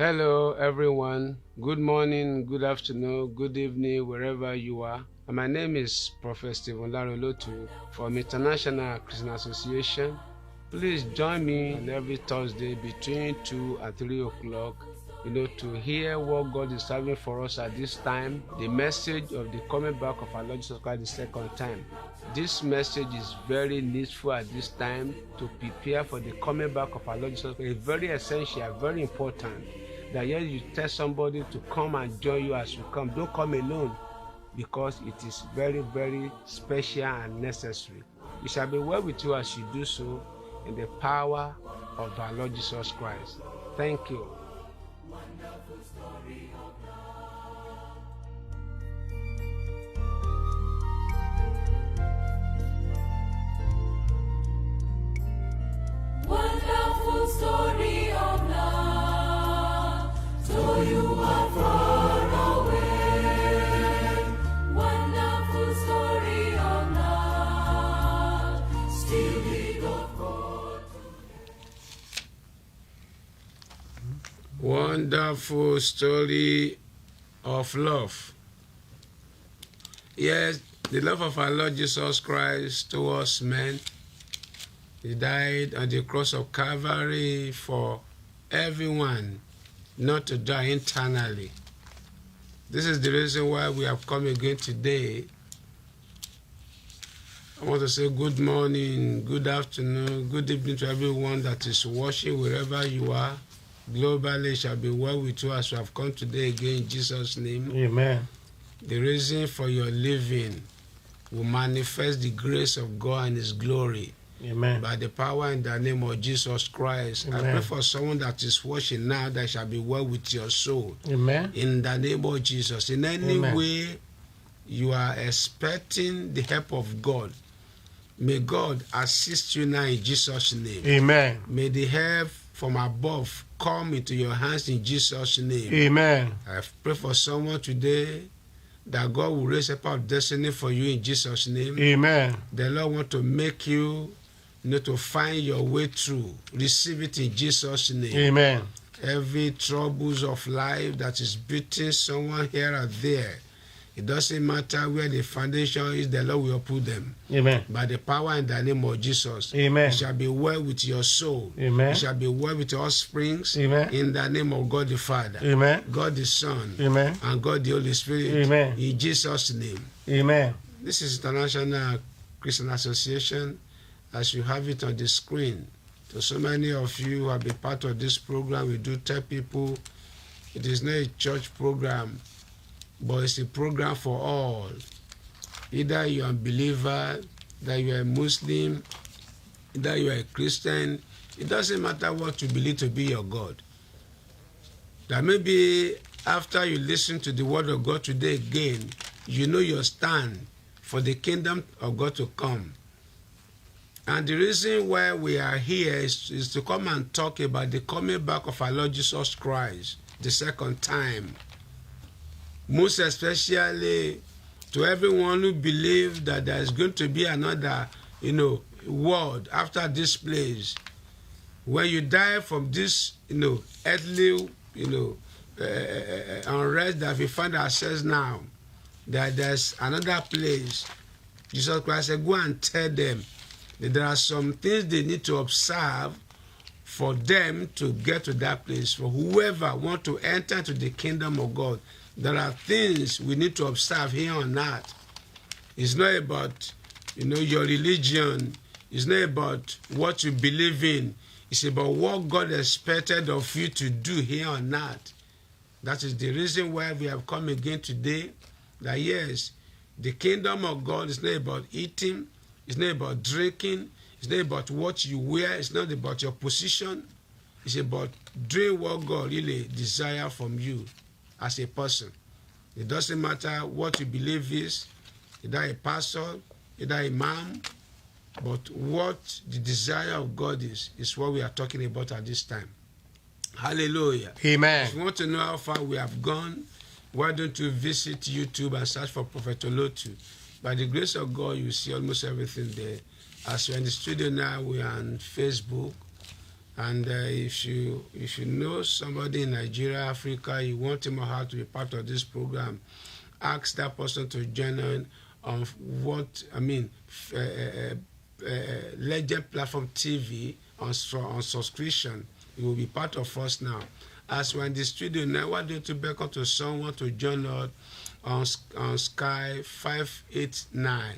Hello, everyone. Good morning, good afternoon, good evening, wherever you are. My name is Prophet Stephen Larolotu from International Christian Association. Please join me on every Thursday between 2 and 3 o'clock, to hear what God is having for us at this time, the message of the coming back of our Lord Jesus Christ the second time. This message is very needful at this time to prepare for the coming back of our Lord Jesus Christ. It's very essential, very important that yes, you tell somebody to come and join you as you come. Don't come alone, because it is very, very special and necessary. It shall be well with you as you do so in the power of our Lord Jesus Christ. Thank you. Wonderful story of love, though you are far away. Wonderful story of love, still big of God. Wonderful story of love. Yes, the love of our Lord Jesus Christ towards men. He died on the cross of Calvary for everyone, not to die internally. This is the reason why we have come again today. I want to say good morning, good afternoon, good evening to everyone that is watching wherever you are. Globally, shall be well with you as we have come today again in Jesus' name. Amen. The reason for your living will manifest the grace of God and His glory. Amen. By the power in the name of Jesus Christ. Amen. I pray for someone that is watching now that shall be well with your soul. Amen. In the name of Jesus. In any Amen. way you are expecting the help of God, may God assist you now in Jesus' name. Amen. May the help from above come into your hands in Jesus' name. Amen. I pray for someone today that God will raise up our destiny for you in Jesus' name. Amen. The Lord want to make you, to find your way through. Receive it in Jesus' name. Amen. Every troubles of life that is beating someone here or there, it doesn't matter where the foundation is, the Lord will put them. Amen. By the power in the name of Jesus. Amen. It shall be well with your soul. Amen. It shall be well with your offsprings. Amen. In the name of God the Father. Amen. God the Son. Amen. And God the Holy Spirit. Amen. In Jesus' name. Amen. This is International Christian Association, as you have it on the screen. To so many of you who have been part of this program, we do tell people it is not a church program, but it's a program for all. Either you are a believer, that you are a Muslim, either you are a Christian, it doesn't matter what you believe to be your God. That maybe after you listen to the word of God today again, you know your stand for the kingdom of God to come. And the reason why we are here is to come and talk about the coming back of our Lord Jesus Christ the second time. Most especially to everyone who believes that there is going to be another, world after this place. When you die from this, earthly, unrest that we find ourselves now, that there's another place. Jesus Christ said, go and tell them that there are some things they need to observe for them to get to that place. For whoever wants to enter into the kingdom of God, there are things we need to observe here on earth. It's not about, your religion. It's not about what you believe in. It's about what God expected of you to do here on earth. That is the reason why we have come again today. That yes, the kingdom of God is not about eating. It's not about drinking. It's not about what you wear. It's not about your position. It's about doing what God really desires from you as a person. It doesn't matter what you believe is, either a pastor, either a imam, but what the desire of God is what we are talking about at this time. Hallelujah. Amen. If you want to know how far we have gone, why don't you visit YouTube and search for Prophet Olotu? By the grace of God, you see almost everything there. As we're in the studio now, we are on Facebook, And if you know somebody in Nigeria, Africa, you want him or her to be part of this program, ask that person to join in on Legend Platform TV on subscription. It will be part of us now. As we're in the studio now, why don't you beckon to someone to join us on Sky 589,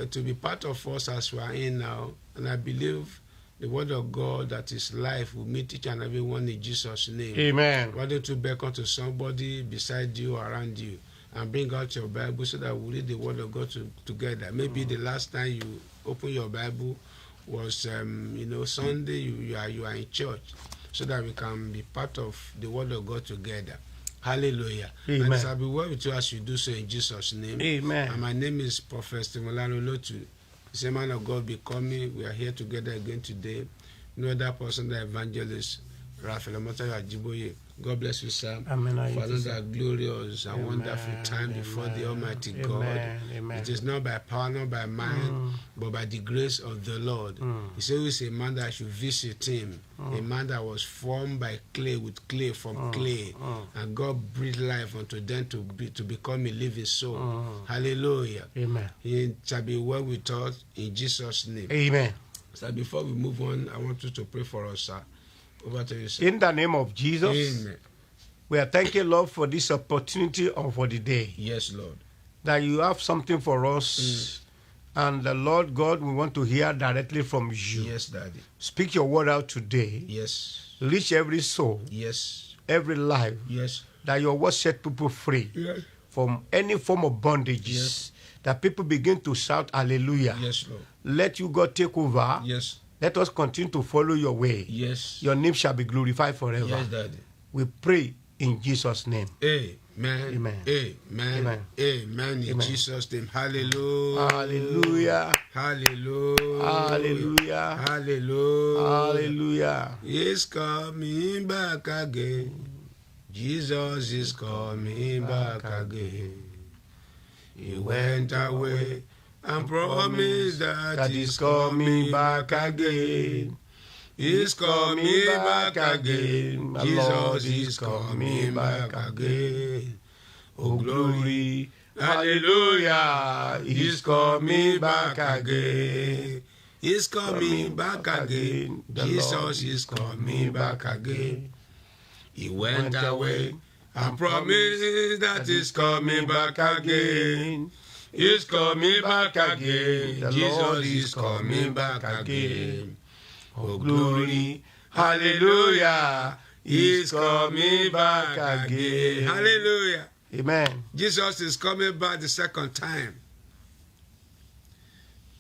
to be part of us as we are in now. And I believe the word of God that is life will meet each and every one in Jesus' name. Amen. Why don't you beckon to somebody beside you or around you and bring out your Bible so that we read the word of God together. Maybe the last time you open your Bible was Sunday, you are in church, so that we can be part of the word of God together. Hallelujah. Amen. And it shall be well with you as you do so in Jesus' name. Amen. And my name is Prophet Stimulano Lotu. The same man of God be coming. We are here together again today. No other person, the evangelist, Raphael Motayo Ajiboye. God bless you, sir. Amen. For another glorious and wonderful time before the Almighty God. Amen. It is not by power, not by mind, but by the grace of the Lord. He said, "Who is a man that should visit him? A man that was formed by clay, with clay from clay, and God breathed life unto them to become a living soul." Hallelujah. Amen. He shall be well with us in Jesus' name. Amen. So before we move on, I want you to pray for us, sir. Over to you, sir. In the name of Jesus, Amen. we are thanking Lord for this opportunity and for the day Yes, Lord. that you have something for us. And the Lord God, we want to hear directly from you. Yes, Daddy. Speak your word out today. Yes. Reach every soul, Yes. every life, Yes. that your word set people free Yes. from any form of bondages. Yes. That people begin to shout hallelujah. Yes, Lord. Let you, God, take over. Yes. Let us continue to follow your way. Yes. Your name shall be glorified forever. Yes, Daddy. We pray in Jesus' name. Amen. Amen. Amen. Amen. Amen. In Amen. Jesus' name. Hallelujah. Hallelujah. Hallelujah. Hallelujah. Hallelujah. Hallelujah. He's coming back again. Jesus is coming back again. He went away and promised that he's coming back again. He's coming back again. Jesus is coming back again. Oh, glory. Hallelujah. He's coming back again. He's coming back again. Jesus is coming back again. He went away and promised that he's coming back again. He's coming back again. Jesus is coming back again. Oh, glory. Hallelujah. He's coming back again. Hallelujah. Amen. Jesus is coming back the second time.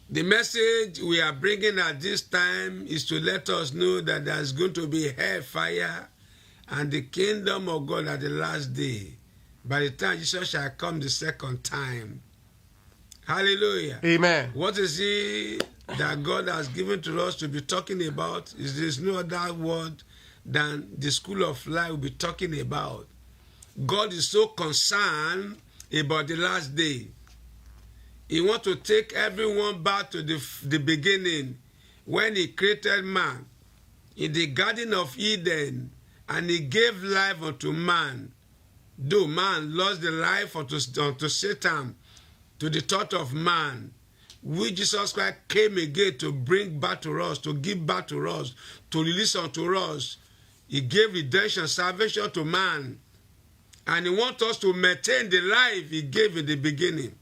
The message we are bringing at this time is to let us know that there's going to be hellfire and the kingdom of God at the last day. By the time Jesus shall come the second time. Hallelujah. Amen. What is it that God has given to us to be talking about? Is there's no other word than the school of life will be talking about. God is so concerned about the last day. He wants to take everyone back to the beginning when he created man in the Garden of Eden, and he gave life unto man. Though man lost the life unto Satan, to the thought of man, which Jesus Christ came again to bring back to us, to give back to us, to release unto us. He gave redemption, salvation to man. And he wants us to maintain the life he gave in the beginning.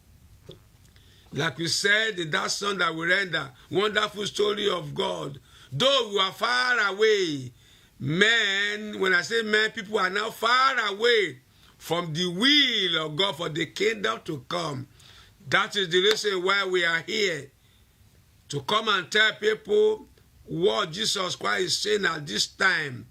Like we said in that song that we render, wonderful story of God. Though we are far away, men, when I say men, people are now far away from the will of God for the kingdom to come. That is the reason why we are here, to come and tell people what Jesus Christ is saying at this time,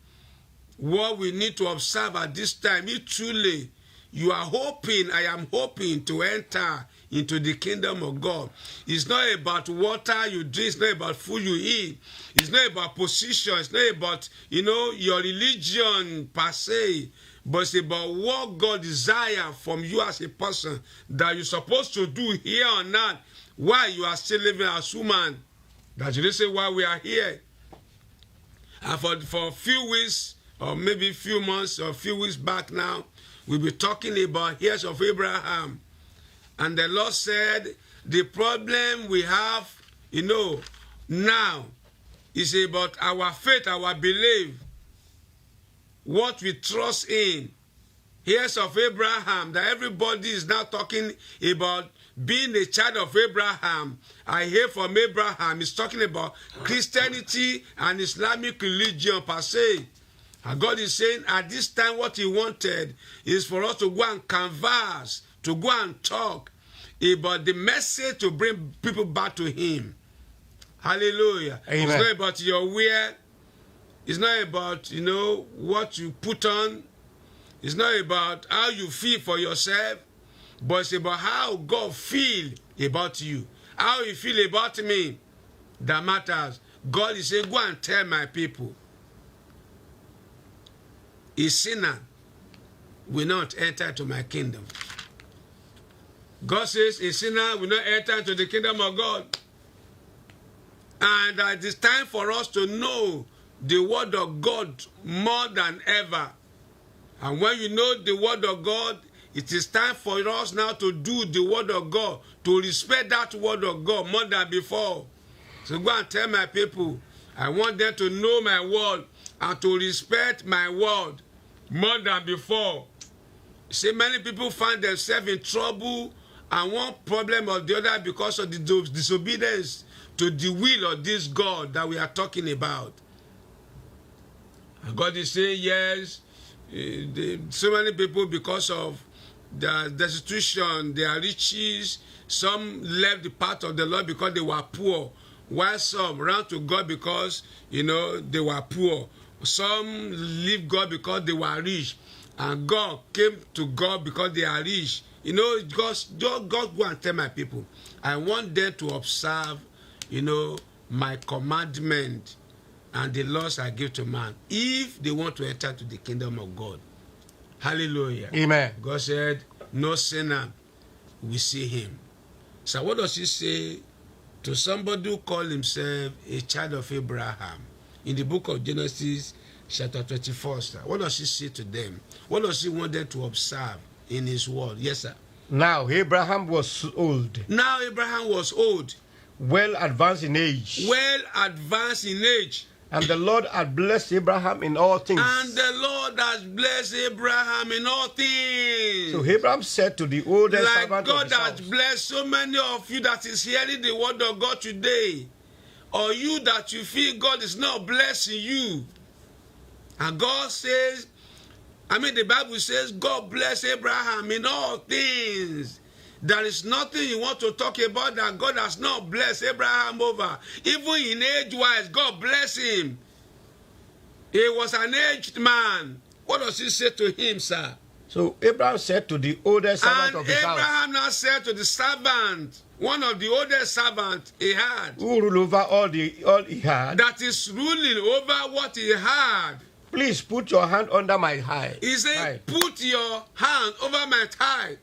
what we need to observe at this time. If truly you are hoping, I am hoping to enter into the kingdom of God. It's not about water you drink, it's not about food you eat, it's not about position, it's not about, your religion per se, but it's about what God desires from you as a person that you're supposed to do here on earth while you are still living as human. That's the reason why we are here. And for a few weeks, or maybe a few months, or a few weeks back now, we'll be talking about heirs of Abraham. And the Lord said, the problem we have, now is about our faith, our belief, what we trust in. Heirs of Abraham, that everybody is now talking about being a child of Abraham. I hear from Abraham, he's talking about Christianity and Islamic religion per se. And God is saying at this time what he wanted is for us to go and converse, to go and talk about the message to bring people back to him. Hallelujah. Amen. It's not about your wear. It's not about, what you put on. It's not about how you feel for yourself. But it's about how God feels about you. How you feel about me that matters. God is saying, go and tell my people. A sinner will not enter to my kingdom. God says a sinner will not enter into the kingdom of God. And it is time for us to know the word of God more than ever. And when you know the word of God, it is time for us now to do the word of God, to respect that word of God more than before. So go and tell my people, I want them to know my word and to respect my word more than before. See, many people find themselves in trouble and one problem or the other because of the disobedience to the will of this God that we are talking about. And God is saying, yes, so many people, because of the destitution, their riches, some left the path of the Lord because they were poor, while some ran to God because, they were poor. Some leave God because they were rich, and God came to God because they are rich. God go and tell my people, I want them to observe, my commandment and the laws I give to man, if they want to enter to the kingdom of God. Hallelujah. Amen. God said, no sinner will see him. So what does he say to somebody who called himself a child of Abraham? In the book of Genesis, chapter 24, sir. What does he say to them? What does he want them to observe in his word? Yes, sir. Now Abraham was old. Now Abraham was old. Well advanced in age. Well advanced in age. And the Lord had blessed Abraham in all things. And the Lord has blessed Abraham in all things. So Abraham said to the oldest like servant God of his has house, blessed so many of you that is hearing the word of God today, or you that you feel God is not blessing you. And God says, the Bible says God bless Abraham in all things. There is nothing you want to talk about that God has not blessed Abraham over. Even in age-wise, God bless him. He was an aged man. What does he say to him, sir? So Abraham said to the oldest servant And of his house, Abraham now said to the servant, one of the oldest servants he had, who ruled over all he had, that is ruling over what he had. please put your hand under my thigh. He said, put your hand over my thigh.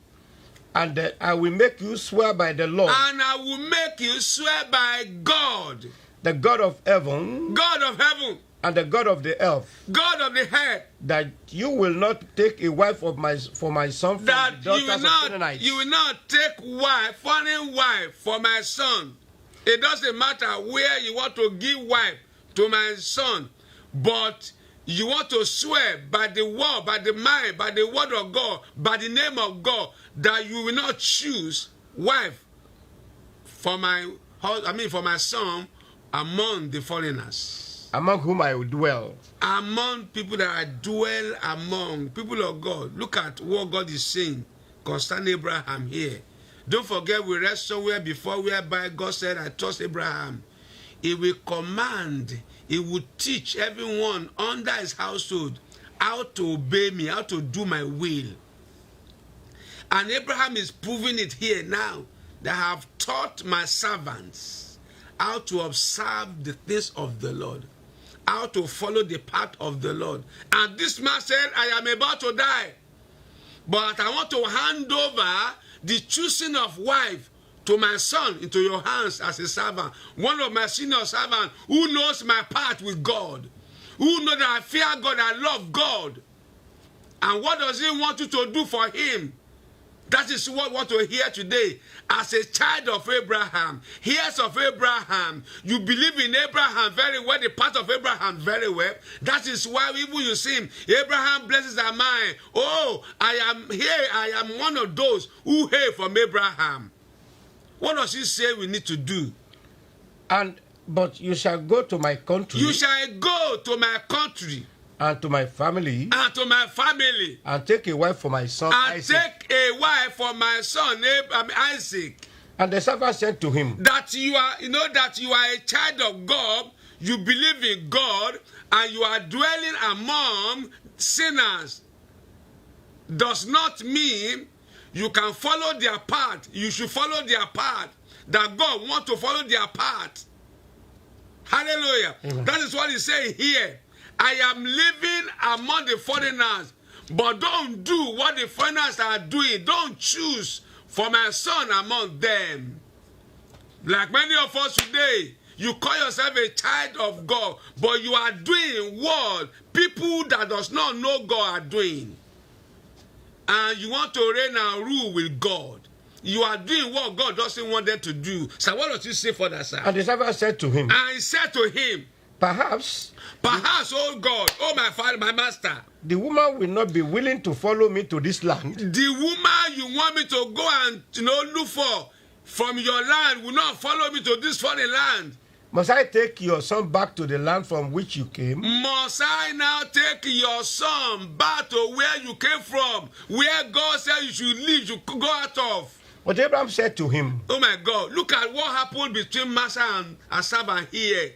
And I will make you swear by the Lord, And I will make you swear by God, the God of heaven, God of heaven, and the God of the earth, God of the earth, that you will not take a wife for my son from the that daughters of Canaanites. you will not take foreign wife for my son. It doesn't matter where you want to give wife to my son, but you want to swear by the word, by the mind, by the word of God, by the name of God, that you will not choose wife for my son among the foreigners, among whom I will dwell. among people that I dwell among, people of God. Look at what God is saying concerning Abraham here. Don't forget, we read somewhere before whereby God said, I trust Abraham. He will command, he will teach everyone under his household how to obey me, how to do my will. And Abraham is proving it here now, that I have taught my servants how to observe the things of the Lord, how to follow the path of the Lord. And this man said, I am about to die, but I want to hand over the choosing of wife to my son into your hands as a servant, one of my senior servants who knows my path with God, who know that I fear God, I love God. And what does he want you to do for him? That is what we want to hear today. As a child of Abraham, heirs of Abraham, you believe in Abraham very well, the path of Abraham very well. That is why even you see him, Abraham blesses are mine. Oh, I am here, I am one of those who hail from Abraham. What does he say we need to do? But you shall go to my country. You shall go to my country. And to my family. And to my family. And take a wife for my son and Isaac. And take a wife for my son Isaac. And the servant said to him, that you are a child of God, you believe in God, and you are dwelling among sinners. Does not mean you can follow their path. You should follow their path. That God wants to follow their path. Hallelujah. Amen. That is what he's saying here. I am living among the foreigners, but don't do what the foreigners are doing. Don't choose for my son among them. Like many of us today, you call yourself a child of God, but you are doing what people that does not know God are doing. And you want to reign and rule with God. You are doing what God doesn't want them to do. So what does he say for that, sir? And the servant said to him, and he said to him, Perhaps, oh God, oh my father, my master, the woman will not be willing to follow me to this land. The woman you want me to go and look for from your land will not follow me to this foreign land. Must I take your son back to the land from which you came? Must I now take your son back to where you came from, where God said you should leave, you could go out of? But Abraham said to him, oh my God, look at what happened between master and servant here.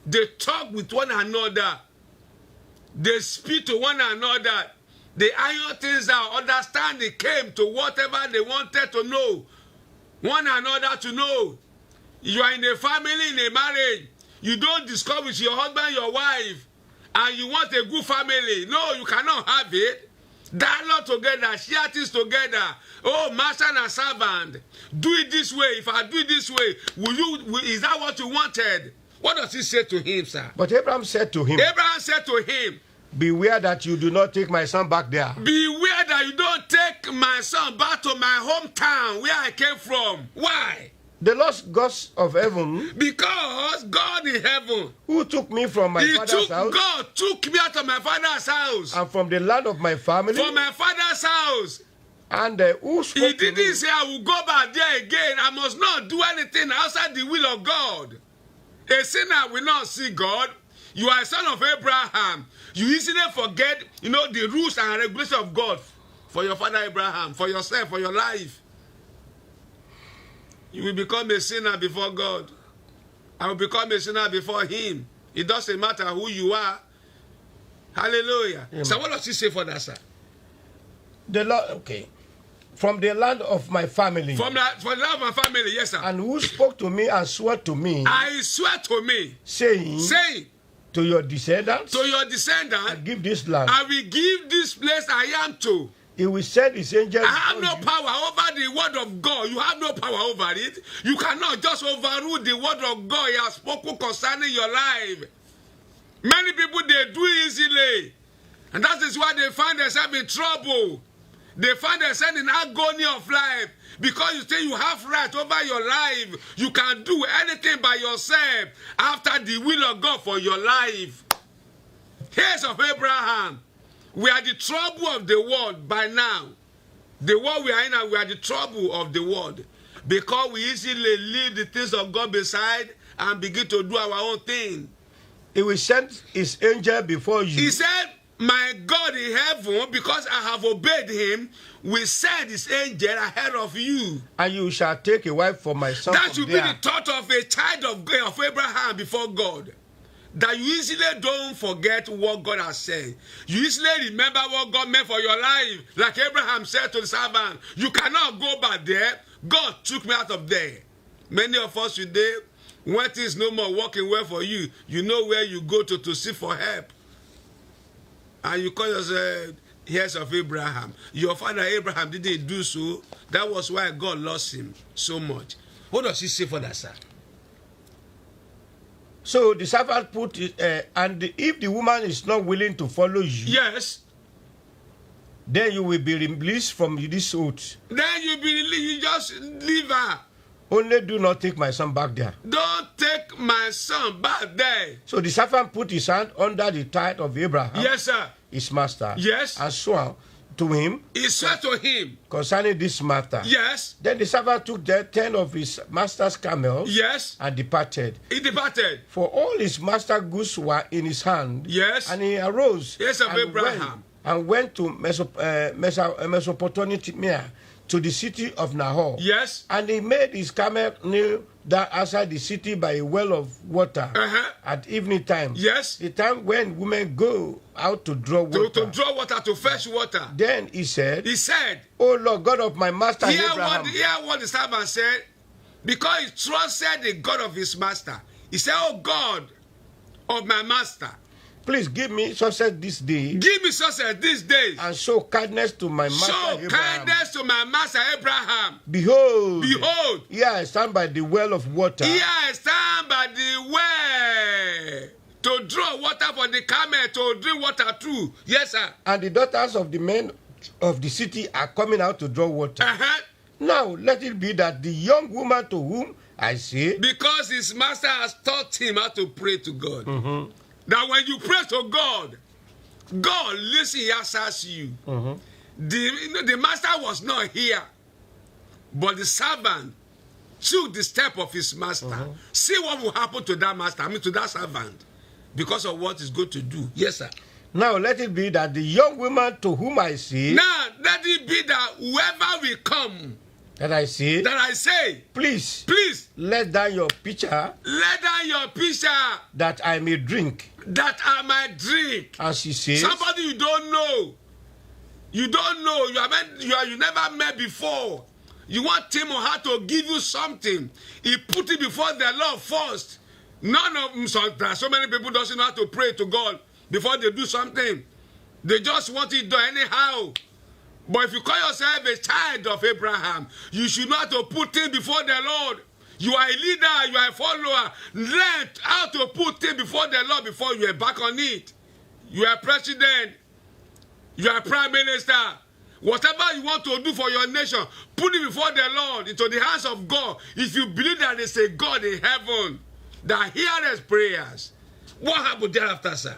They talk with one another. They speak to one another. They iron things out. Understanding came to whatever they wanted to know. One another to know. You are in a family, in a marriage. You don't discuss with your husband, your wife, and you want a good family. No, you cannot have it. Dialogue together, share things together. Oh, master and servant, do it this way. If I do it this way, is that what you wanted? What does he say to him, sir? But Abraham said to him, beware that you do not take my son back there. Beware that you don't take my son back to my hometown where I came from. Why? The Lord God of heaven. Because God in heaven. Who took me from my father's house. God took me out of my father's house. And from the land of my family. From my father's house. And who spoke He didn't say I will go back there again. I must not do anything outside the will of God. A sinner will not see God. You are a son of Abraham. You easily forget, the rules and regulations of God for your father Abraham, for yourself, for your life. You will become a sinner before God. I will become a sinner before him. It doesn't matter who you are. Hallelujah. Amen. So what does he say for that, sir? The Lord, okay. From the land of my family. From the land of my family, yes, sir. And who spoke to me and swore to me. I swear to me. Saying. To your descendants. I give this land. I will give this place I am to. He will send his angels. I have no power over the word of God. You have no power over it. You cannot just overrule the word of God he has spoken concerning your life. Many people, they do easily. And that is why they find themselves in trouble. They find themselves in agony of life. Because you say you have right over your life. You can do anything by yourself after the will of God for your life. Heirs of Abraham. We are the trouble of the world by now. The world we are in, we are the trouble of the world. Because we easily leave the things of God beside and begin to do our own thing. He will send his angel before you. He said, my God in heaven, because I have obeyed him, will send his angel ahead of you. And you shall take a wife for my son. That should be the thought of a child of Abraham before God. That you easily don't forget what God has said. You easily remember what God meant for your life. Like Abraham said to the servant, you cannot go back there. God took me out of there. Many of us today, when things no more working well for you, you know where you go to seek for help. And you call yourself heirs of Abraham. Your father Abraham didn't do so. That was why God lost him so much. What does he say for that, sir? So the servant put it, and if the woman is not willing to follow you, Yes. then you will be released from this oath. Then you just leave her. Only do not take my son back there. Don't take my son back there. So the servant put his hand under the thigh of Abraham, Yes, sir. his master, Yes. and swore to him He said to him, concerning this matter. yes, Then the servant took the 10 of his master's camels yes. and departed. He departed. For all his master's goods were in his hand. Yes. And he arose Yes, of and Abraham. went to Mesopotamia, to the city of Nahor. Yes. And he made his camel kneel down outside the city by a well of water Uh-huh. at evening time. Yes. The time when women go out to draw water. To draw water, to fetch water. Then he said, He said, "O Lord God of my master hear Abraham." what the servant said. Because he trusted the God of his master. He said, oh God of my master, Please give me success this day give me success these days. and show kindness to my master Show Abraham. kindness to my master Abraham. Behold, Behold, here I stand by the well of water. here I stand by the well to draw water for the camel to drink water through. Yes, sir. And the daughters of the men of the city are coming out to draw water. Uh-huh. Now let it be that the young woman to whom I say, Because his master has taught him how to pray to God. That when you pray to God, God listen, he answers you. The master was not here, but the servant took the step of his master. See what will happen to that master, to that servant, because of what he's going to do. Yes, sir. now let it be that the young woman to whom I say, Now, let it be that whoever will come, that I say, that I say, please please, let down your pitcher let down your pitcher that I may drink. that I might drink. And she says, Somebody you don't know. You don't know. You never met before. You want him or her to give you something. He put it before the Lord first. None of them, so many people doesn't know how to pray to God before they do something. They just want it done anyhow. But if you call yourself a child of Abraham, you should know how to put things before the Lord. You are a leader, you are a follower. Learn how to put things before the Lord before you are back on it. You are president. You are prime minister. Whatever you want to do for your nation, put it before the Lord, into the hands of God. If you believe that there is a God in heaven that hears prayers, what happened thereafter, sir?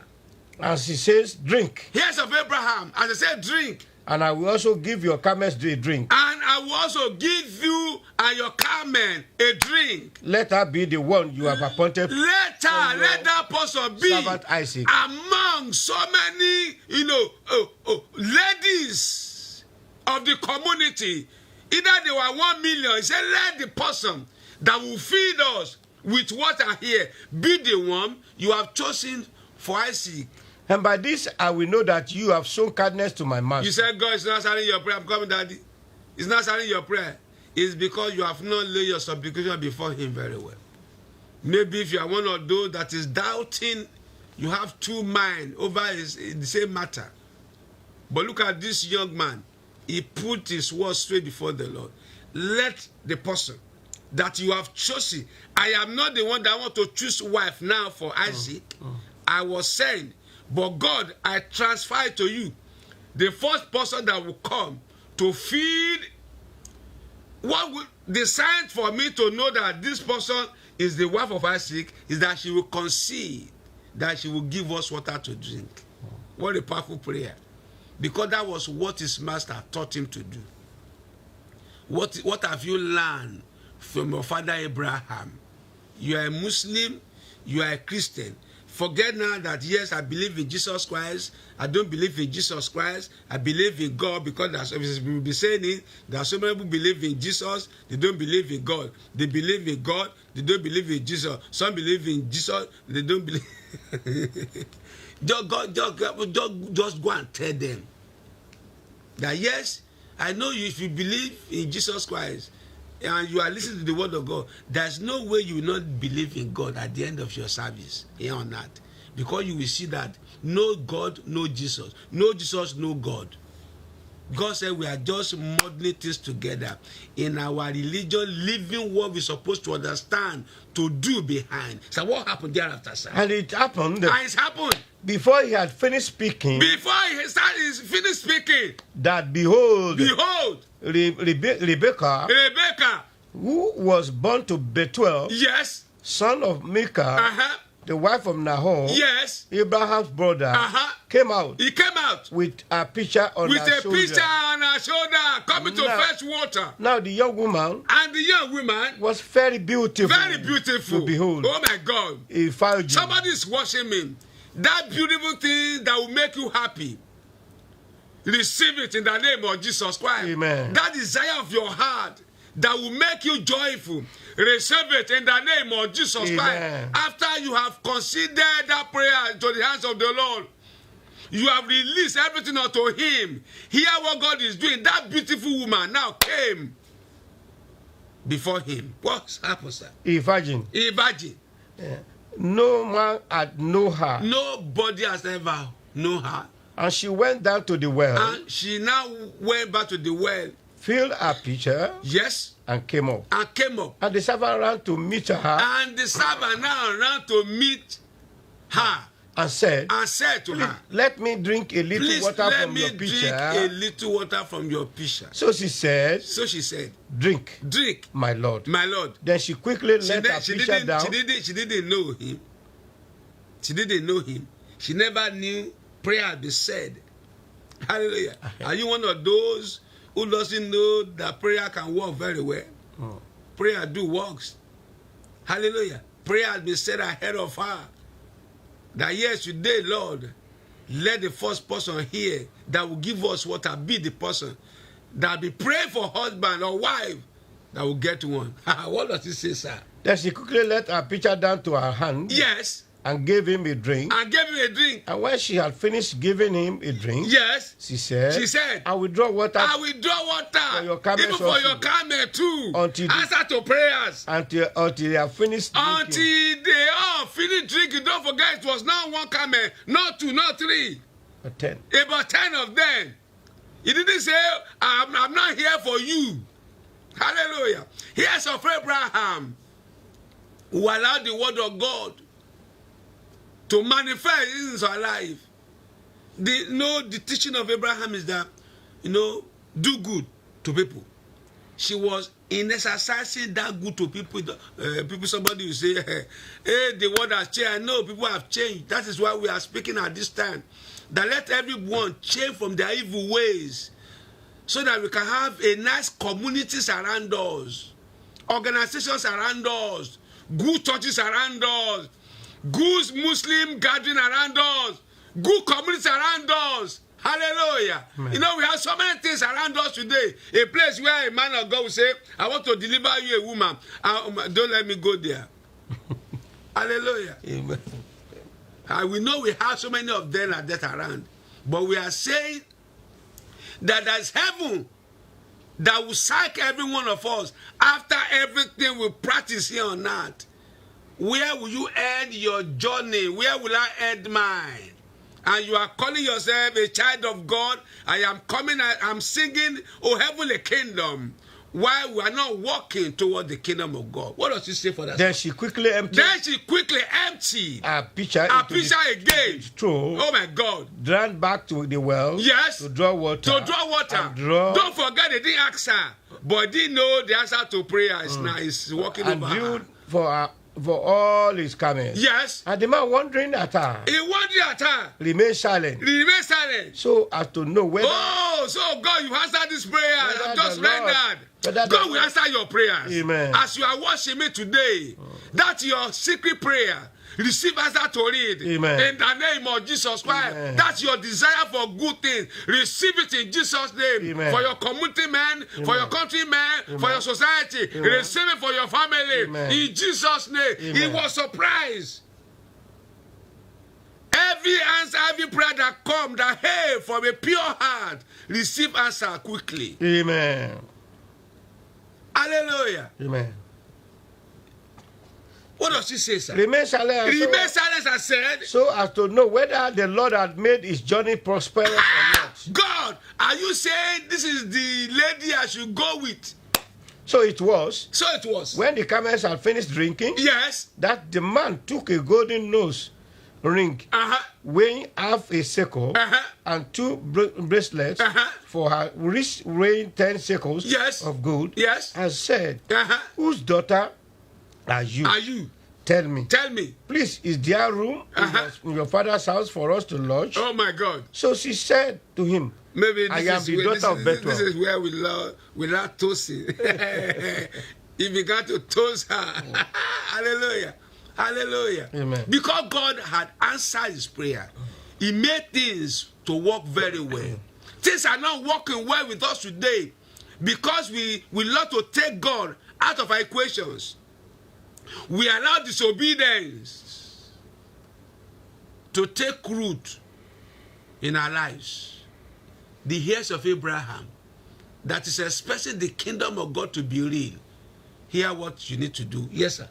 and she says, drink, Here's of Abraham. As I said, drink. and I will also give your camels a drink. And I will also give you and your camel a drink. Let her be the one you have appointed. Let that person be servant Isaac. among so many, ladies of the community. Either they were 1 million. He said, let the person that will feed us with water here be the one you have chosen for Isaac. And by this I will know that you have shown kindness to my master. You said God is not answering your prayer. I'm coming, Daddy. He's not answering your prayer. It's because you have not laid your supplication before him very well. Maybe if you are one of those that is doubting, you have two minds over the same matter. But look at this young man. He put his word straight before the Lord. Let the person that you have chosen, I am not the one that want to choose wife now for Isaac. I was saying, but God, I transfer to you the first person that will come to feed. What will the sign for me to know that this person is the wife of Isaac is that she will concede, that she will give us water to drink. What a powerful prayer. Because that was what his master taught him to do. What have you learned from your father Abraham? You are a Muslim, you are a Christian. Forget now that, yes, I believe in Jesus Christ. I don't believe in Jesus Christ. I believe in God, because we will be saying it. There are so many people believe in Jesus. They don't believe in God. They believe in God. They don't believe in Jesus. Some believe in Jesus. They don't believe. Just go and tell them that, yes, I know you, if you believe in Jesus Christ and you are listening to the word of God, there's no way you will not believe in God at the end of your service here on earth. Because you will see that no God, no Jesus. No Jesus, no God. God said we are just modeling things together. In our religion, living what we're supposed to understand, to do behind. So what happened thereafter, sir? And it happened And it's happened. before he had finished speaking Before he started finished speaking, that behold, behold, Rebekah, Rebecca, who was born to Bethuel, yes, son of Milcah, the wife of Nahor, yes, Abraham's brother, came out he came out with a pitcher on with her a shoulder. pitcher on her shoulder, coming to Now- fetch water. Now the young woman And the young woman, was very beautiful. very beautiful. To behold. Oh my God. A virgin. Somebody is watching me. That beautiful thing that will make you happy. Receive it in the name of Jesus Christ. Amen. That desire of your heart that will make you joyful. Receive it in the name of Jesus Amen. Christ. After you have considered that prayer to the hands of the Lord, you have released everything unto him. Hear what God is doing. That beautiful woman now came before him. What happened, sir? A virgin. A virgin. No man had known her. Nobody has ever known her. And she went down to the well, And she now went back to the well. filled her pitcher, Yes. and came up. And came up. And the servant ran to meet her And the servant now ran to meet her and said, and said to her, let me drink a little please water let from me your drink pitcher. a little water from your pitcher. So she said, So she said, drink, drink, my lord. my Lord. Then she quickly let her pitcher down. She didn't know him. She didn't know him. She never knew prayer had been said. Hallelujah. Are you one of those who doesn't know that prayer can work very well? Prayer do works. Hallelujah. Prayer has been said ahead of her. That yes, today, Lord, let the first person here that will give us water be the person that will be praying for husband or wife that will get one. What does it say, sir? Then she quickly let her pitcher down to her hand Yes. and gave him a drink. And gave him a drink. And when she had finished giving him a drink, Yes. she said, I will draw water I will draw water. For your camels even for also. your camel too. Until the- Answer to prayers. until they have finished drinking. Until they all finish drinking. Don't forget it was not one camel, not two, not three. 10. About 10 of them. He didn't say, I'm not here for you. Hallelujah. Here's of Abraham who allowed the word of God to manifest in his life. The teaching of Abraham is that, do good to people. She was in exercising that good to people. Somebody will say, hey, the world has changed. I know people have changed. That is why we are speaking at this time. That let everyone change from their evil ways so that we can have a nice communities around us, organizations around us, good churches around us, good Muslim gathering around us, good communities around us. Hallelujah. Amen. We have so many things around us today. A place where a man of God will say, I want to deliver you a woman. Don't let me go there. Hallelujah. Amen. We know we have so many of them like that around. But we are saying that there's heaven that will sack every one of us after everything we practice here on earth. Where will you end your journey? Where will I end mine? And you are calling yourself a child of God. I am coming, I'm singing, oh heavenly kingdom. Why we are not walking toward the kingdom of God? What does he say for that? Then she quickly emptied emptied her pitcher a into pitcher again. straw, Oh my God. ran back to the well Yes. to draw water. And draw- Don't forget they didn't ask her. But didn't know the answer to prayer is now is walking and over drew her. for all his camels. Yes. And the man wondering at her He wondered at her. remained silent, Remain silent. so as to know whether Oh, so God, you answered this prayer. Whether I'm just the Lord- rendered. whether the God will Lord- answer your prayers. Amen. As you are watching me today, that's your secret prayer. Receive answer to it. Amen. In the name of Jesus Christ. Amen. That's your desire for good things. Receive it in Jesus' name. Amen. For your community men, for your countrymen, for your society. Amen. Receive it for your family. Amen. In Jesus' name. He Amen. was surprised. Every answer, every prayer that comes, that hey, from a pure heart, receive answer quickly. Amen. Hallelujah. Amen. What does she say, sir? Remain silent. and so- Remain silent and said, So as to know whether the Lord had made his journey prosperous or not. God, are you saying this is the lady I should go with? So it was, So it was. when the camels had finished drinking, Yes. that the man took a golden nose ring Uh-huh. weighing half a shekel Uh-huh. and two bracelets Uh-huh. for her wrist weighing 10 shekels Yes. of gold, Yes. and said, Uh-huh. whose daughter are you? Are you? Tell me. Tell me. Please, is there room Uh-huh. in your father's house for us to lodge? Oh my God. So she said to him, Maybe I this am is the where, daughter this, of is, Bethuel. this is where we love toasting. He began to toast her. Hallelujah. Hallelujah. Amen. Because God had answered his prayer, he made things to work very well. Things are not working well with us today because we love to take God out of our equations. We allow disobedience to take root in our lives. The heirs of Abraham, that is expecting the kingdom of God to be real. Hear what you need to do. Yes, sir.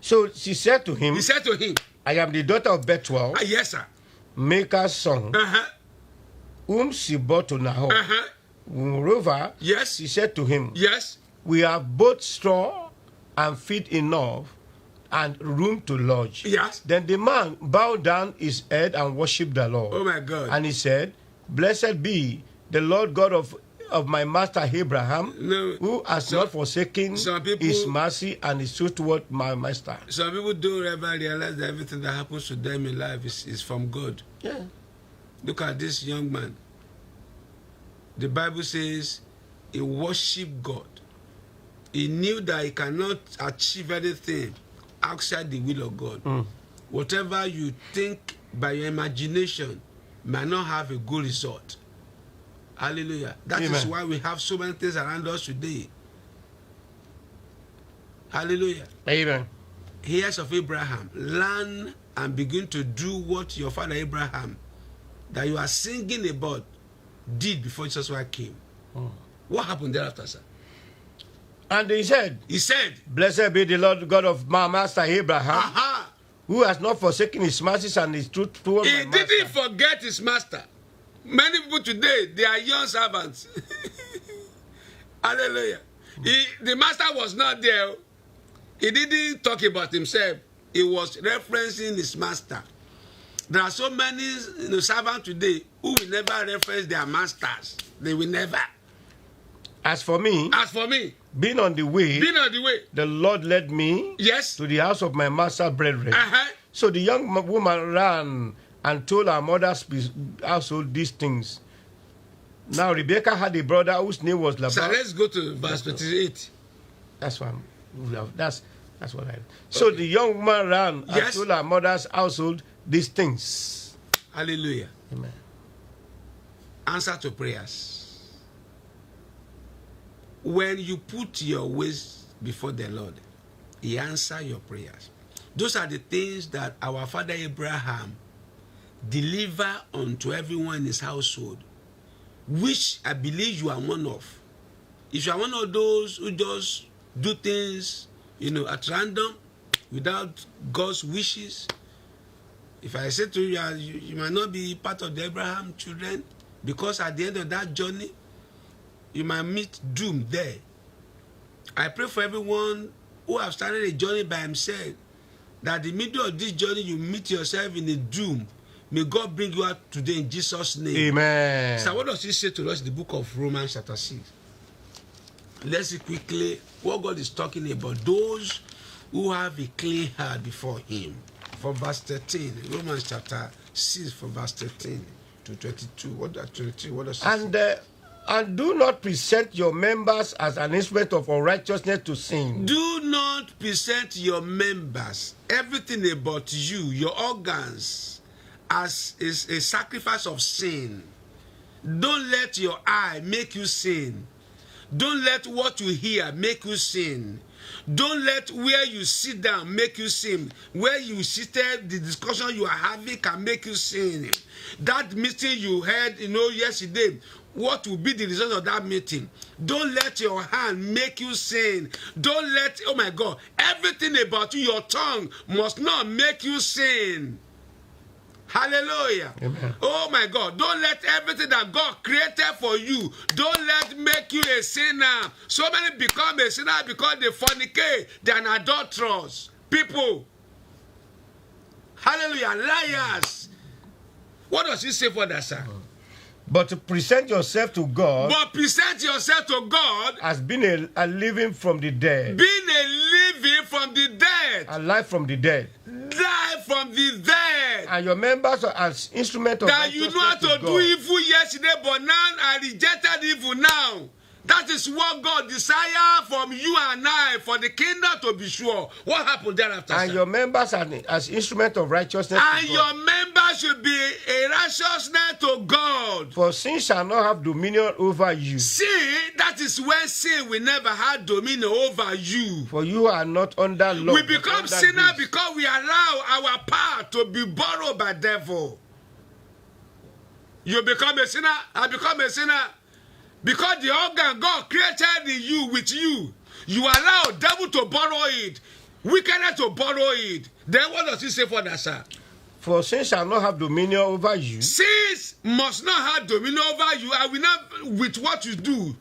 So she said to him, He said to him, I am the daughter of Bethuel, yes, sir. Maker's son, Uh-huh. whom she brought to Nahor. Uh-huh. Moreover, Yes. she said to him, Yes. we have both straw and feed enough and room to lodge. Yes. Then the man bowed down his head and worshipped the Lord. Oh my God. And he said, Blessed be the Lord God of my master Abraham, No, who has some- not forsaken some people- his mercy and his truth toward my master. Some people don't ever realize that everything that happens to them in life is from God. Yeah. Look at this young man. The Bible says he worshiped God. He knew that he cannot achieve anything outside the will of God. Whatever you think by your imagination might not have a good result. Hallelujah. That is Amen. why we have so many things around us today. Hallelujah. Amen. Heirs of Abraham, learn and begin to do what your father Abraham, that you are singing about, did before Jesus Christ came. What happened thereafter, sir? And he said, He said, Blessed be the Lord God of my master Abraham, aha, who has not forsaken his mercies and his truth toward he my master. didn't forget his master. Many people today, they are young servants. Hallelujah. The master was not there. He didn't talk about himself. He was referencing his master. There are so many servants today who will never reference their masters. They will never. As for me, As for me, being on the way, being on the way, the Lord led me yes, to the house of my master brethren. uh-huh. So the young woman ran and told her mother's household these things. Now Rebecca had a brother whose name was Laban. So let's go to verse 28. That's what that's what I. So the young woman ran and Yes. told her mother's household these things. Hallelujah. Amen. Answer to prayers. When you put your ways before the Lord, He answers your prayers. Those are the things that our father Abraham delivered unto everyone in his household, which I believe you are one of. If you are one of those who just do things, at random, without God's wishes, if I say to you, you might not be part of the Abraham children, because at the end of that journey, you might meet doom there. I pray for everyone who have started a journey by himself, that in the middle of this journey, you meet yourself in a doom. May God bring you out today in Jesus' name. Amen. So what does He say to us in the book of Romans chapter 6? Let's see quickly what God is talking about. Those who have a clean heart before Him. For verse 13, Romans chapter 6, for verse 13 to 22. What does 23? What does it say? And do not present your members as an instrument of unrighteousness to sin. Do not present your members, everything about you, your organs, as is a sacrifice of sin. Don't let your eye make you sin. Don't let what you hear make you sin. Don't let where you sit down make you sin. Where you seated, the discussion you are having can make you sin. That meeting you had, yesterday, what will be the result of that meeting. Don't let your hand make you sin. Don't let, oh my God, everything about you, your tongue must not make you sin. Hallelujah. Amen. Oh my God, don't let everything that God created for you, don't let make you a sinner. So many become a sinner because they fornicate, they're an adulterous people. Hallelujah, liars. What does he say for that, sir? But to present yourself to God But present yourself to God, as being a living from the dead, being a living from the dead, alive from the dead, die from the dead. and your members are as instruments of That you know how righteousness to to do God. evil yesterday, but now I rejected evil now. That is what God desires from you and I, for the kingdom to be sure. What happened thereafter? And sir? your members are as instruments of righteousness And to God. your members should be a righteousness to God. For sin shall not have dominion over you, Sin, that is when sin will never have dominion over you. for you are not under law. We but become under sinners grace. because we allow our power to be borrowed by devil. You become a sinner, I become a sinner. Because the organ God created in you, with you, you allow devil to borrow it, wickedness to borrow it. Then what does he say for that, sir? For sin shall not have dominion over you, Sins must not have dominion over you. I will not with what you do.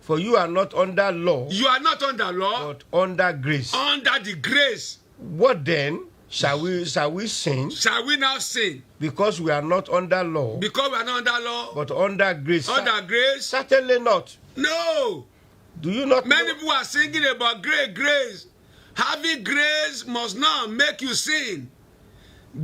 for you are not under law, You are not under law, but under grace. under the grace. What then shall we sin, Shall we now sin? because we are not under law, Because we are not under law, but under grace? under grace? Certainly not. No. Do you not Many know? people are singing about grace. Having grace must not make you sin.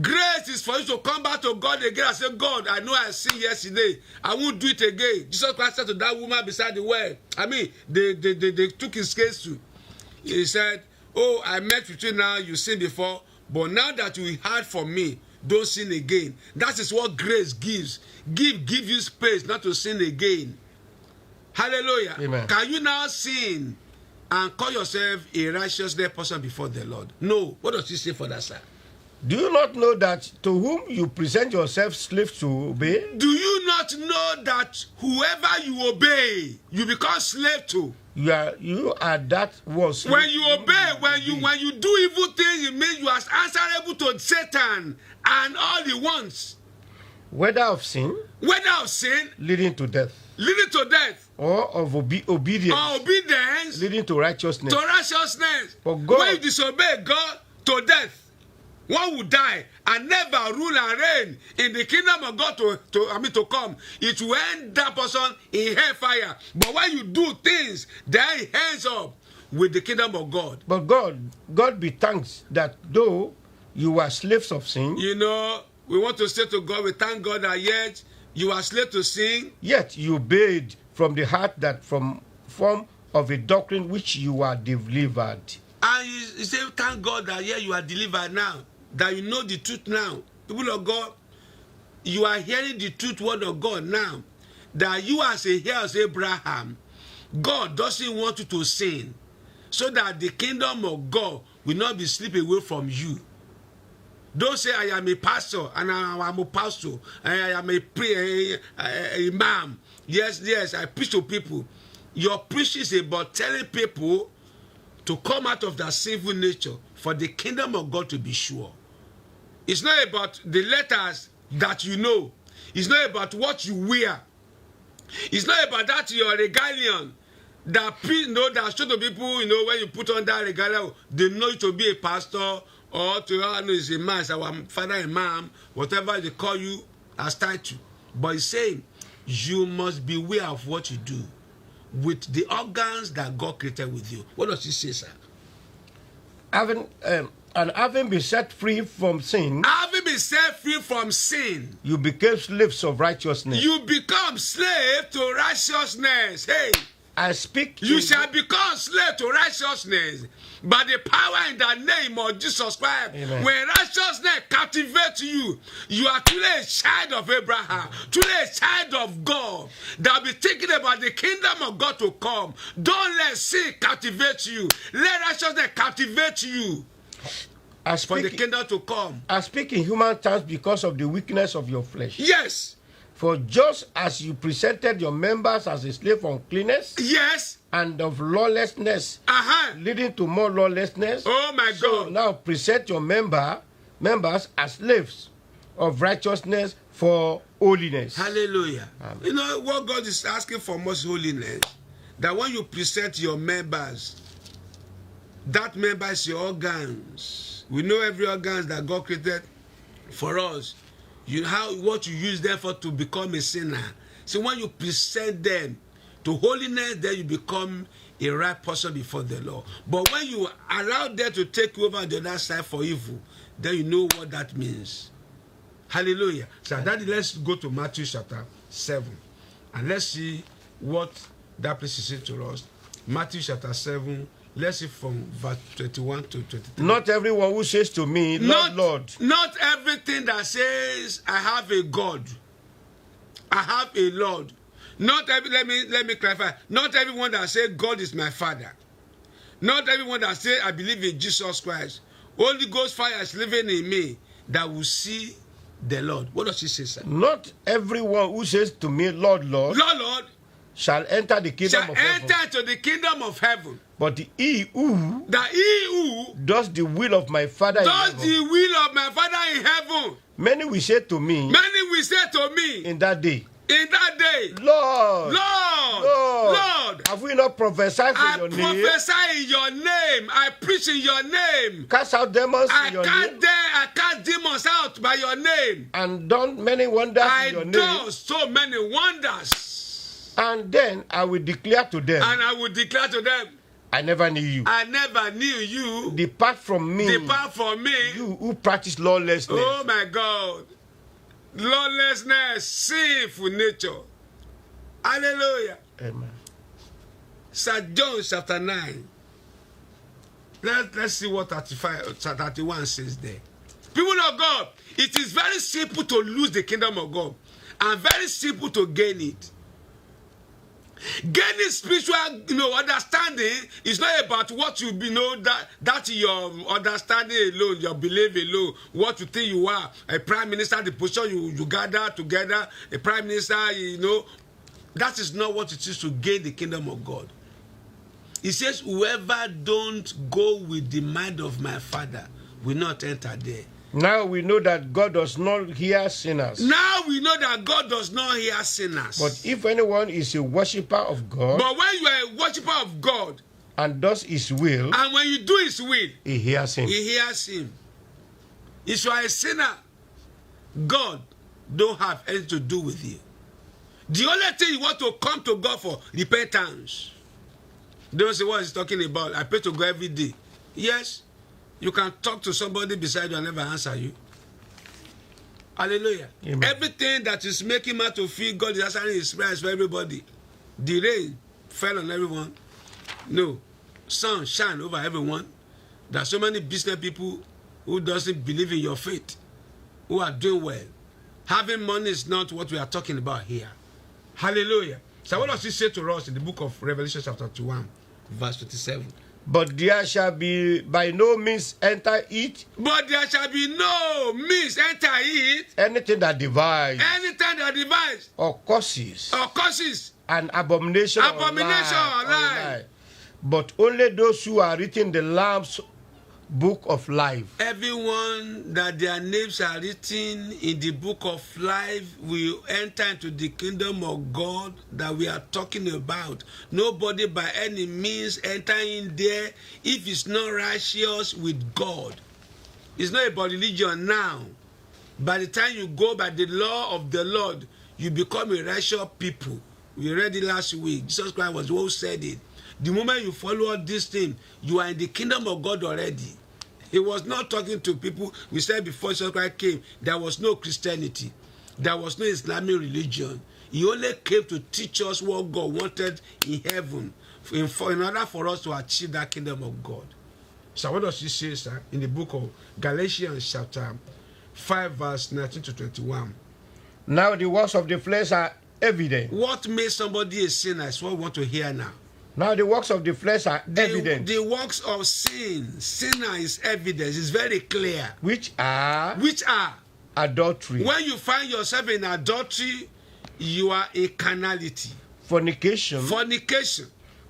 Grace is for you to come back to God again and say, God, I know I sinned yesterday. I won't do it again. Jesus Christ said to that woman beside the well. I mean, they took his case to. He said, oh, I met with you now, you sinned before, but now that you heard from me, don't sin again. That is what grace gives. Give you space not to sin again. Hallelujah. Amen. Can you now sin and call yourself a righteous person before the Lord? No. What does he say for that, sir? Do you not know that to whom you present yourself slaves to obey, Do you not know that whoever you obey, you become slave to? you are that was When you obey, when you do evil things, it means you are answerable to Satan and all he wants. whether of sin Whether of sin, leading to death, leading to death, or of obedience or obedience leading to righteousness. to righteousness. For God- When you disobey God to death, one will die and never rule and reign in the kingdom of God to come. It will end that person in hellfire. But when you do things, then he ends up with the kingdom of God. But God be thanks that though you were slaves of sin, You know, we want to say to God, we thank God that yet you are slave to sin, yet you obeyed from the heart that from form of a doctrine which you were delivered. and you say, thank God that yet you are delivered now, that you know the truth now. People of God, you are hearing the truth word of God now, that you as a heir of Abraham, God doesn't want you to sin, so that the kingdom of God will not be slipped away from you. Don't say, I am a pastor, and I am a pastor, and I am a imam. Yes, I preach to people. Your preaching is about telling people to come out of that sinful nature for the kingdom of God to be sure. It's not about the letters that you know. It's not about what you wear. It's not about that your regalion that that show to people, when you put on that regalion, they know you to be a pastor or to is a man, it's our father imam, whatever they call you as title. But he's saying you must be aware of what you do with the organs that God created with you. What does he say, sir? Having been set free from sin, Having been set free from sin, you became slaves of righteousness. you become slave to righteousness. Hey, I speak. you in- shall become slave to righteousness by the power in the name of Jesus Christ. Amen. When righteousness captivates you, you are truly a child of Abraham, truly a child of God. That will be thinking about the kingdom of God to come. Don't let sin captivate you. Let righteousness captivate you I for the speak, kingdom to come. I speak in human terms because of the weakness of your flesh. Yes. For just as you presented your members as a slave of uncleanness Yes. and of lawlessness, Uh-huh. leading to more lawlessness, Oh my so God. now present your members as slaves of righteousness for holiness. Hallelujah. Amen. You know what God is asking for most holiness? That when you present your members, that member is your organs. We know every organs that God created for us. What you use them for to become a sinner. So when you present them to holiness, then you become a right person before the Lord. But when you allow them to take you over on the other side for evil, then you know what that means. Hallelujah. So Daddy, let's go to Matthew chapter 7 and let's see what that place is saying to us. Matthew chapter 7, let's see from verse 21 to 23. Not everyone who says to me, Lord, Lord. Not everything that says, I have a God, I have a Lord. Let me clarify. Not everyone that says God is my Father. Not everyone that says I believe in Jesus Christ. Holy Ghost fire is living in me that will see the Lord. What does he say, sir? Not everyone who says to me, Lord, Lord, Lord, Lord, shall enter the kingdom shall of heaven. enter into the kingdom of heaven. But he who That he who does the will of my Father in does heaven. the will of my Father in heaven. Many will say to me Many will say to me in that day, in that day, Lord, Lord, Lord, Lord, have we not prophesied I in your name? prophesy in your name. I preach in your name. Cast out demons I in your name? cast demons out by your name. And done many wonders in your I name? do so many wonders. And then I will declare to them, And I will declare to them, I never knew you. I never knew you. Depart from me, Depart from me. you who practice lawlessness. Oh my God. Lawlessness, sinful nature. Hallelujah. Amen. St. John chapter 9. Let's see what 31 says there. People of God, it is very simple to lose the kingdom of God and very simple to gain it. Gaining spiritual understanding is not about what you that your understanding alone, your belief alone, what you think you are. A prime minister, the position you gather together, a prime minister, that is not what it is to gain the kingdom of God. He says, whoever don't go with the mind of my Father will not enter there. Now we know that God does not hear sinners. Now we know that God does not hear sinners. But if anyone is a worshipper of God But when you are a worshiper of God, and does his will, and when you do his will, he hears him. he hears him. If you are a sinner, God don't have anything to do with you. The only thing you want to come to God for, repentance. Don't say what he's talking about. I pray to God every day. Yes, you can talk to somebody beside you and never answer you. Hallelujah. Amen. Everything that is making man to feel God is answering his prayers for everybody. The rain fell on everyone. No. Sun shine over everyone. There are so many business people who doesn't believe in your faith, who are doing well. Having money is not what we are talking about here. Hallelujah. So what does he say to us in the book of Revelation chapter 21, verse 27? But there shall be by no means enter it But there shall be no means enter it, anything that divides anything that divides or causes or causes an abomination, Abomination or or lie. lie. But only those who are written in the Lamb's book of life. everyone that their names are written in the book of life will enter into the kingdom of God that we are talking about. Nobody by any means enter in there if it's not righteous with God. It's not about religion now. By the time you go by the law of the Lord, you become a righteous people. We read it last week. Jesus Christ was the one who said it. The moment you follow all these things, you are in the kingdom of God already. He was not talking to people. We said before Jesus Christ came, there was no Christianity. There was no Islamic religion. He only came to teach us what God wanted in heaven in order for us to achieve that kingdom of God. So what does he say, sir, in the book of Galatians chapter 5, verse 19 to 21? Now the works of the flesh are evident. What made somebody a sinner is what we want to hear now. Now the works of the flesh are evident, The works of sinner is evidence. It's very clear. which are Which are, adultery, when you find yourself in adultery, you are in carnality, fornication, fornication,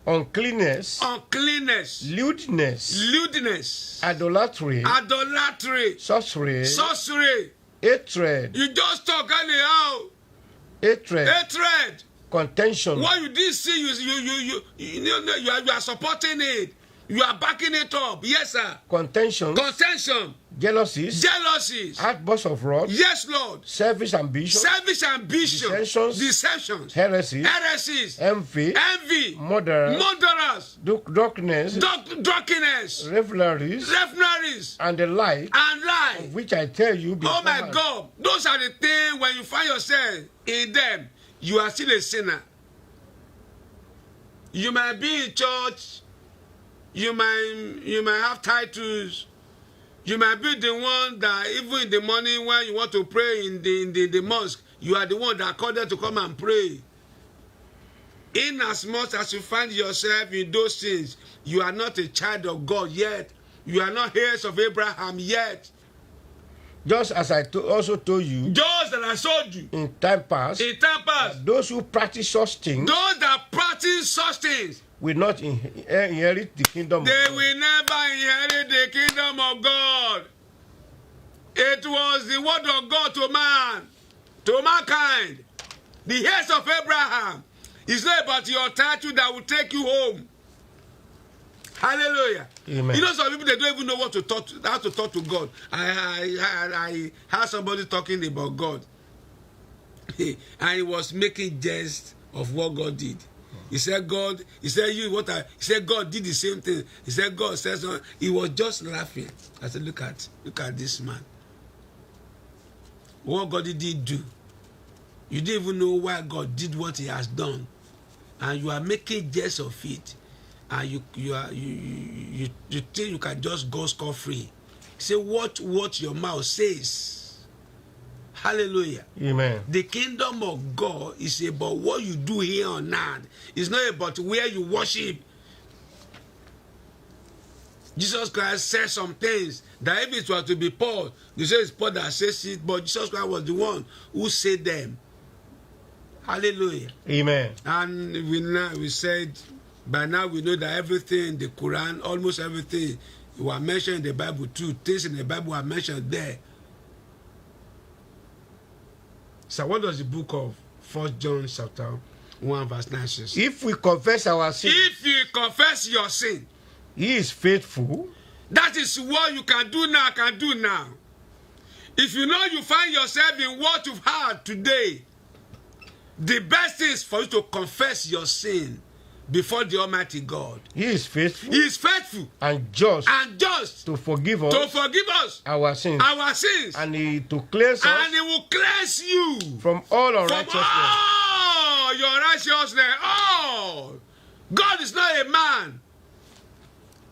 uncleanness, uncleanness, lewdness, idolatry, idolatry, sorcery, sorcery. hatred, You just talk anyhow. Hatred. contention, What you didn't see, you are supporting it. You are backing it up. Yes, sir. contention, Contention, jealousies, jealousies. outbursts of wrath, Yes, Lord. selfish ambition, Selfish ambition, Dissensions. heresies, heresies, envy, murderers, drunkenness, drunkenness, revelries, and the like, and lie. which I tell you before. Oh my God, those are the things when you find yourself in them, you are still a sinner. You might be in church, you might have titles, you might be the one that even in the morning when you want to pray in the mosque, you are the one that called them to come and pray. In as much as you find yourself in those things, you are not a child of God yet. You are not heirs of Abraham yet. Just as I also told you, Those that I showed you in time past, those who practice such things that practice such things, will not inherit the kingdom they of God. will never inherit the kingdom of God. It was the word of God to man, to mankind. The heirs of Abraham. It's not about your title that will take you home. Hallelujah. Amen. You know, some people, they don't even know how to talk to God. I heard somebody talking about God. And he was making jest of what God did. He said, God did the same thing. He said, God says, he was just laughing. I said, look at this man. What God did do. You didn't even know why God did what he has done. And you are making jest of it. And you think you can just go scot-free. Say what your mouth says. Hallelujah. Amen. The kingdom of God is about what you do here on earth. It's not about where you worship. Jesus Christ said some things that if it was to be Paul, you say it's Paul that says it, but Jesus Christ was the one who said them. Hallelujah. Amen. And we said, by now we know that everything in the Quran, almost everything, were mentioned in the Bible too. Things in the Bible are mentioned there. So what does the book of 1 John chapter 1 verse 9 says? If we confess our sin, If you confess your sin, he is faithful. that is what you can do now. If you know you find yourself in what you've had today, the best thing is for you to confess your sin before the Almighty God. He is faithful. He is faithful and just to forgive us our sins, and to cleanse us, and He will cleanse you from all from unrighteousness. all your righteousness. Oh, God is not a man.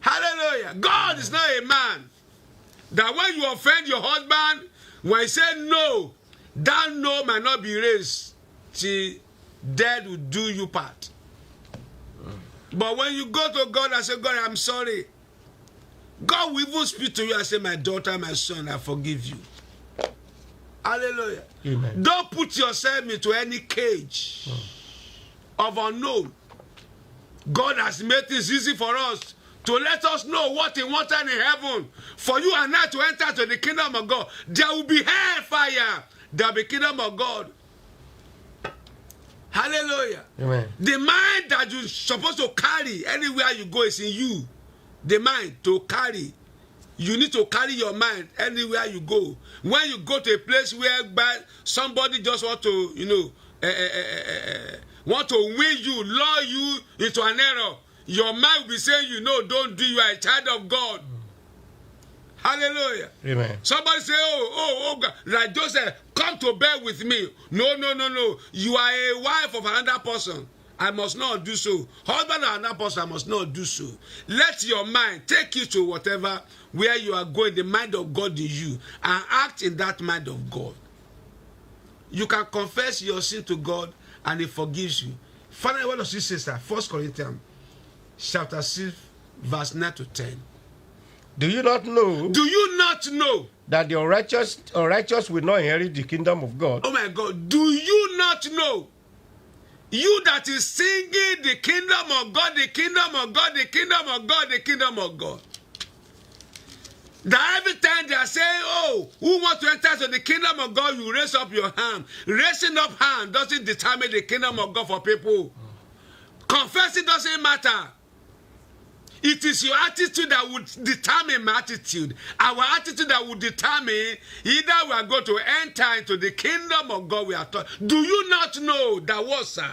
Hallelujah. God is not a man that when you offend your husband, when he said no, that no might not be raised till death will do you part. But when you go to God and say, God, I'm sorry, God will even speak to you and say, my daughter, my son, I forgive you. Hallelujah. Amen. Don't put yourself into any cage of unknown. God has made things easy for us to let us know what He wanted in heaven. For you and I to enter to the kingdom of God, there will be hellfire. There will be kingdom of God. Hallelujah. Amen. The mind that you're supposed to carry anywhere you go is in you. The mind to carry. You need to carry your mind anywhere you go. When you go to a place where somebody just want to, want to win you, lure you into an error, your mind will be saying, don't do, you are a child of God. Hallelujah. Amen. Somebody say, oh, God, like Joseph, come to bed with me. No. You are a wife of another person. I must not do so. Husband of another person, I must not do so. Let your mind take you to whatever, where you are going, the mind of God in you, and act in that mind of God. You can confess your sin to God, and He forgives you. Finally, what does He say, sir? 1 Corinthians chapter 6, verse 9 to 10. Do you not know Do you not know? that the unrighteous will not inherit the kingdom of God? Oh my God, do you not know? You that is singing the kingdom of God, the kingdom of God, the kingdom of God, the kingdom of God. That every time they are saying, oh, who wants to enter to the kingdom of God, you raise up your hand. Raising up hand doesn't determine the kingdom of God for people. Confessing doesn't matter. It is your attitude that would determine my attitude. Our attitude that would determine either we are going to enter into the kingdom of God we are taught. Do you not know that what, sir?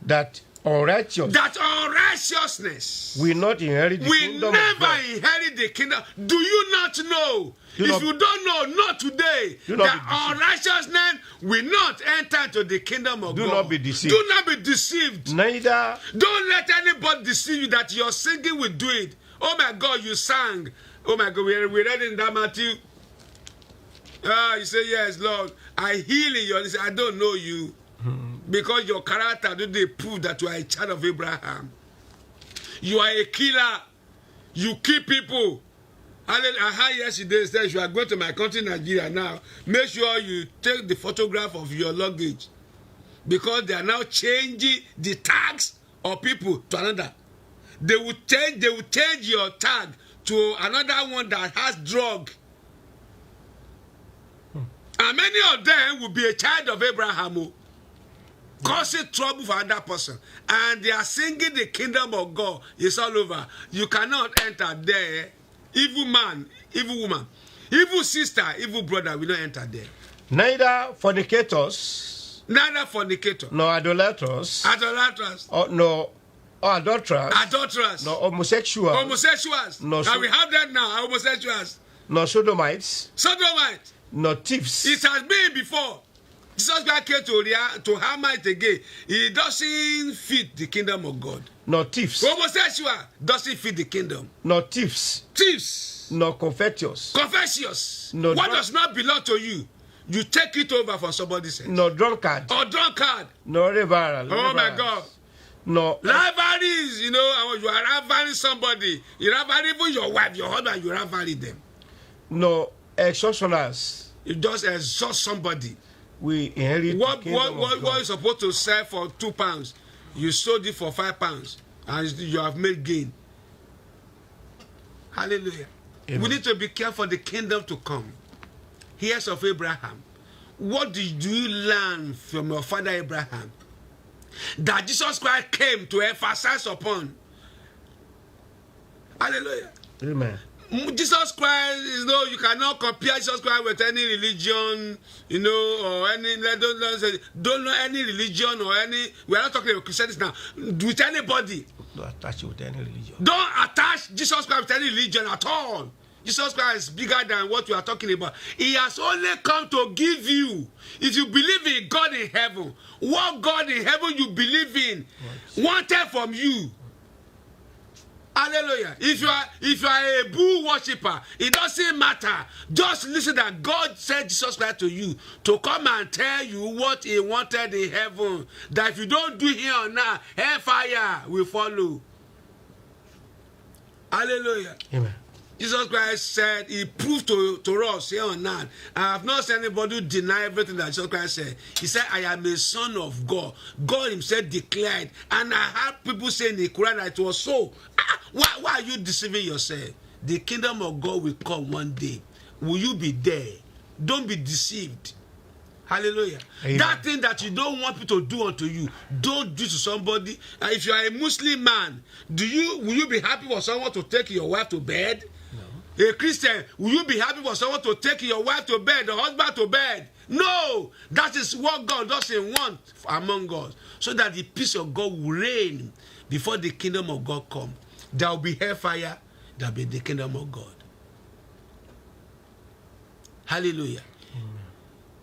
That unrighteous That unrighteousness will not inherit the will kingdom of never God. inherit the kingdom. Do you not know? Do If not- you don't know, not today. Do not That be deceived. unrighteousness will not enter into the kingdom of Do God. not be deceived. Do not be deceived. Neither Don't let anybody deceive you that your singing will do it. Oh my God, you sang. Oh my God, we read in that Matthew. You say, yes, Lord, I heal in your. I don't know you. Because your character didn't prove that you are a child of Abraham. You are a killer. You kill people. I heard yesterday said you are going to my country, Nigeria now. Make sure you take the photograph of your luggage. Because they are now changing the tags of people to another. They will change your tag to another one that has drug. And many of them will be a child of Abraham, causing trouble for another person. And they are singing the kingdom of God. It's all over. You cannot enter there. Evil man, evil woman, evil sister, evil brother will not enter there. neither fornicators, Neither fornicator, nor idolaters, idolaters, nor adulterers, adulterers, nor homosexuals, homosexuals. No, And so- we have that now, homosexuals, nor sodomites, sodomites. nor thieves, It has been before. Jesus Christ came to hammer it again. It doesn't fit the kingdom of God. nor thieves, Homosexual doesn't fit the kingdom. nor thieves, Thieves, nor covetous, confessions. No, What drunk- does not belong to you, you take it over from somebody else. nor drunkard, Or drunkard. nor reviler. Oh my God. Nor Rivalries, you are rivaling somebody. You rival even your wife, your husband, you rival them. nor extortioners You just exhaust somebody. will inherit the kingdom of What God. is supposed to sell for £2? You sold it for £5 and you have made gain. Hallelujah. Amen. We need to be careful for the kingdom to come. Heirs of Abraham. What did you learn from your father Abraham? That Jesus Christ came to emphasize upon. Hallelujah. Amen. Jesus Christ, you cannot compare Jesus Christ with any religion, or any, don't know any religion or any, we are not talking about Christianity now, with anybody. Don't attach it with any religion. Don't attach Jesus Christ with any religion at all. Jesus Christ is bigger than what we are talking about. He has only come to give you, if you believe in God in heaven, what God in heaven you believe in, wanted from you. Hallelujah. If you are a bull worshipper, it doesn't matter. Just listen that God sent Jesus Christ to you to come and tell you what he wanted in heaven. That if you don't do here or now, hellfire will follow. Hallelujah. Amen. Jesus Christ said, he proved to us here on earth. I have not seen anybody who deny everything that Jesus Christ said. He said, I am a son of God. God himself declared. And I heard people say in the Quran that it was so. Why are you deceiving yourself? The kingdom of God will come one day. Will you be there? Don't be deceived. Hallelujah. Amen. That thing that you don't want people to do unto you, don't do to somebody. If you are a Muslim man, will you be happy for someone to take your wife to bed? No. A Christian, will you be happy for someone to take your wife to bed, the husband to bed? No. That is what God doesn't want among us. So that the peace of God will reign before the kingdom of God come. There will be hellfire. There will be the kingdom of God. Hallelujah.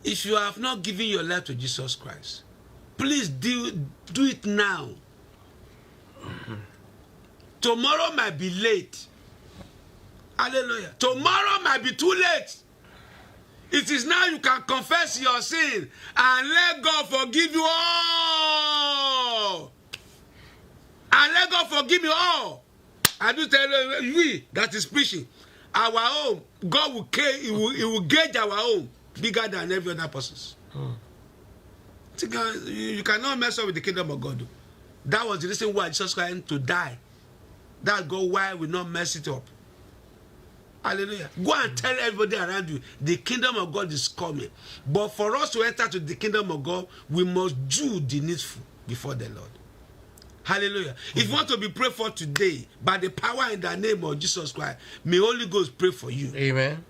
If you have not given your life to Jesus Christ, please do it now. Tomorrow might be late. Hallelujah. Tomorrow might be too late. It is now you can confess your sin and let God forgive you all. And let God forgive you all. I do tell you that is preaching. Our own, God will he will gauge our own bigger than every other person's. You cannot mess up with the kingdom of God. That was the reason why Jesus Christ to die. That's God why we not mess it up. Hallelujah. Go and tell everybody around you the kingdom of God is coming. But for us to enter to the kingdom of God, we must do the needful before the Lord. Hallelujah. If you want to be prayed for today, by the power in the name of Jesus Christ, may Holy Ghost pray for you. Amen.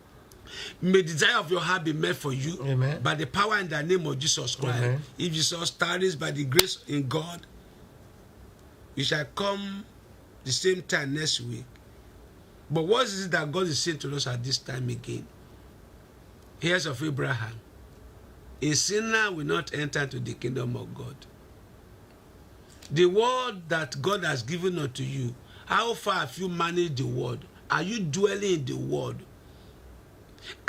May the desire of your heart be met for you. Amen. By the power in the name of Jesus Christ. Amen. If Jesus tarries by the grace in God, you shall come the same time next week. But what is it that God is saying to us at this time again? Heirs of Abraham. A sinner will not enter into the kingdom of God. The word that God has given unto you, how far have you managed the word? Are you dwelling in the word?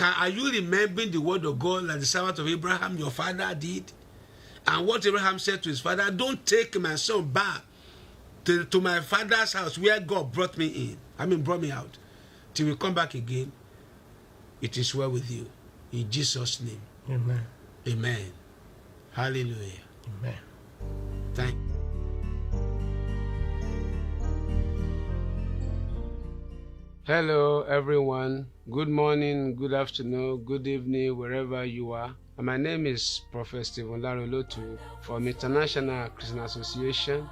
Are you remembering the word of God like the servant of Abraham, your father, did? And what Abraham said to his father, don't take my son back to my father's house where God brought me out. Till we come back again, it is well with you. In Jesus' name. Amen. Amen. Hallelujah. Amen. Thank you. Hello, everyone. Good morning, good afternoon, good evening, wherever you are. And my name is Prophet Stephen Larolotu from International Christian Association.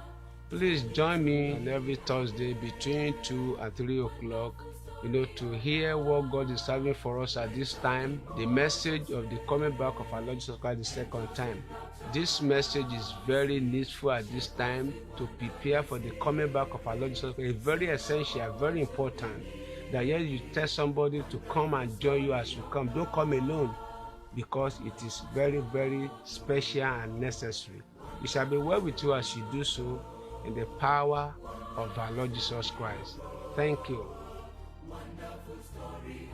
Please join me on every Thursday between 2 and 3 o'clock, to hear what God is having for us at this time, the message of the coming back of our Lord Jesus Christ the second time. This message is very needful at this time to prepare for the coming back of our Lord Jesus Christ. It's very essential, very important that you tell somebody to come and join you as you come. Don't come alone, because it is very, very special and necessary. It shall be well with you as you do so in the power of our Lord Jesus Christ. Thank you. Wonderful story.